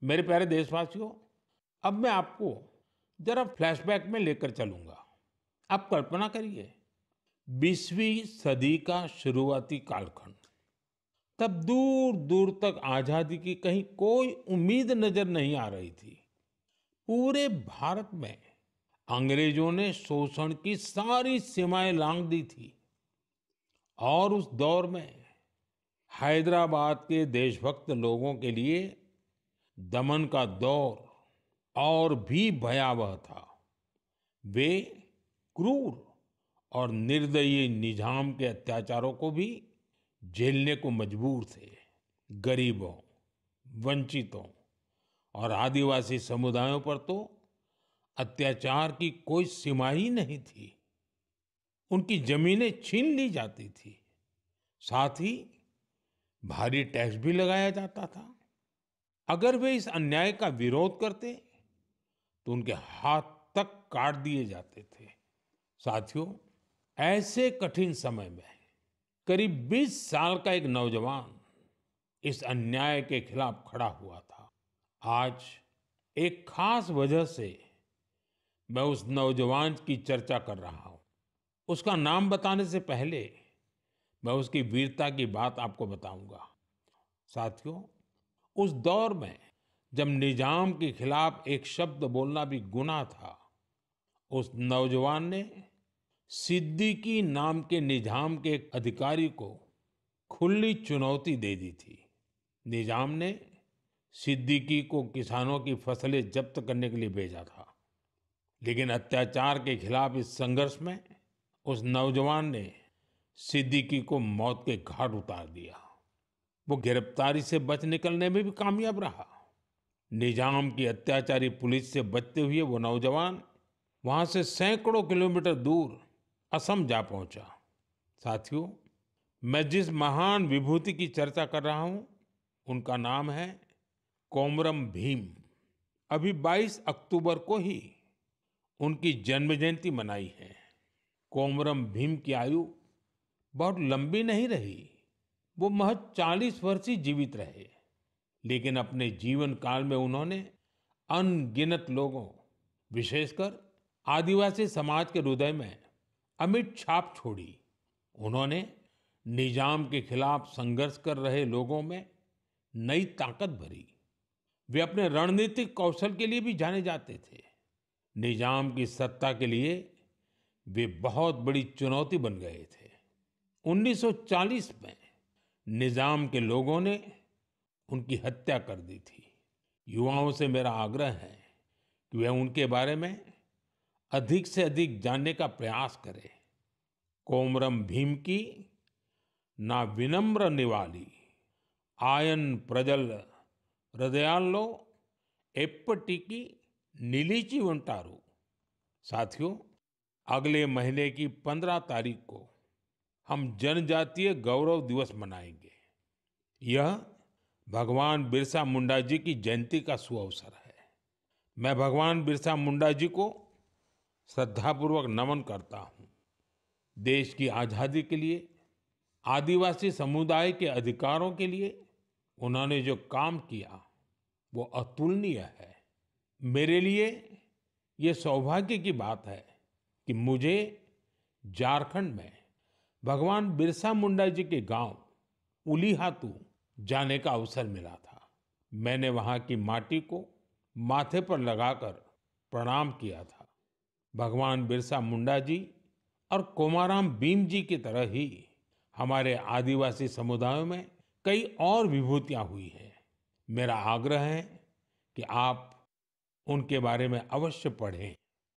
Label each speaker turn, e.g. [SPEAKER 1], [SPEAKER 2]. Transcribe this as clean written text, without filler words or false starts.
[SPEAKER 1] मेरे प्यारे देशवासियों, अब मैं आपको जरा फ्लैशबैक में लेकर चलूंगा। आप कल्पना करिए, 20वीं सदी का शुरुआती कालखंड। तब दूर दूर तक आजादी की कहीं कोई उम्मीद नजर नहीं आ रही थी। पूरे भारत में अंग्रेजों ने शोषण की सारी सीमाएं लांघ दी थी। और उस दौर में हैदराबाद के देशभक्त लोगों के लिए दमन का दौर और भी भयावह था। वे क्रूर और निर्दयी निजाम के अत्याचारों को भी झेलने को मजबूर थे। गरीबों, वंचितों और आदिवासी समुदायों पर तो अत्याचार की कोई सीमा ही नहीं थी। उनकी जमीनें छीन ली जाती थी। साथ ही भारी टैक्स भी लगाया जाता था। अगर वे इस अन्याय का विरोध करते तो उनके हाथ तक काट दिए जाते थे। साथियों, ऐसे कठिन समय में करीब 20 साल का एक नौजवान इस अन्याय के खिलाफ खड़ा हुआ था। आज एक खास वजह से मैं उस नौजवान की चर्चा कर रहा हूं। उसका नाम बताने से पहले मैं उसकी वीरता की बात आपको बताऊंगा। साथियों, उस दौर में जब निजाम के खिलाफ एक शब्द बोलना भी गुनाह था, उस नौजवान ने सिद्दीकी नाम के निजाम के एक अधिकारी को खुली चुनौती दे दी थी। निजाम ने सिद्दीकी को किसानों की फसलें जब्त करने के लिए भेजा था। लेकिन अत्याचार के खिलाफ इस संघर्ष में उस नौजवान ने सिद्दीकी को मौत के घाट उतार दिया। वो गिरफ्तारी से बच निकलने में भी कामयाब रहा। निजाम की अत्याचारी पुलिस से बचते हुए वो नौजवान वहां से सैकड़ों किलोमीटर दूर असम जा पहुंचा। साथियों, मैं जिस महान विभूति की चर्चा कर रहा हूं, उनका नाम है कोमरम भीम। अभी 22 अक्टूबर को ही उनकी जन्म जयंती मनाई है। कोमरम भीम की आयु बहुत लंबी नहीं रही। वो महज 40 वर्ष ही जीवित रहे। लेकिन अपने जीवन काल में उन्होंने अनगिनत लोगों, विशेषकर आदिवासी समाज के हृदय में अमिट छाप छोड़ी। उन्होंने निजाम के खिलाफ संघर्ष कर रहे लोगों में नई ताकत भरी। वे अपने रणनीतिक कौशल के लिए भी जाने जाते थे। निजाम की सत्ता के लिए वे बहुत बड़ी चुनौती बन गए थे। 1940 में निजाम के लोगों ने उनकी हत्या कर दी थी। युवाओं से मेरा आग्रह है कि वे उनके बारे में अधिक से अधिक जानने का प्रयास करें। कोमरम भीम की ना विनम्र निवाली आयन प्रजल हृदयालो एप्पटिकी नीलीची उंटारू। साथियों, अगले महीने की 15 तारीख को हम जनजातीय गौरव दिवस मनाएंगे। यह भगवान बिरसा मुंडा जी की जयंती का सुअवसर है। मैं भगवान बिरसा मुंडा जी को श्रद्धापूर्वक नमन करता हूं। देश की आजादी के लिए, आदिवासी समुदाय के अधिकारों के लिए उन्होंने जो काम किया वो अतुलनीय है। मेरे लिए ये सौभाग्य की बात है कि मुझे झारखंड में भगवान बिरसा मुंडा जी के गांव उलीहातू जाने का अवसर मिला था। मैंने वहां की माटी को माथे पर लगाकर प्रणाम किया था। भगवान बिरसा मुंडा जी और कोमाराम भीम जी की तरह ही हमारे आदिवासी समुदायों में कई और विभूतियां हुई हैं। मेरा आग्रह है कि आप उनके बारे में अवश्य पढ़ें।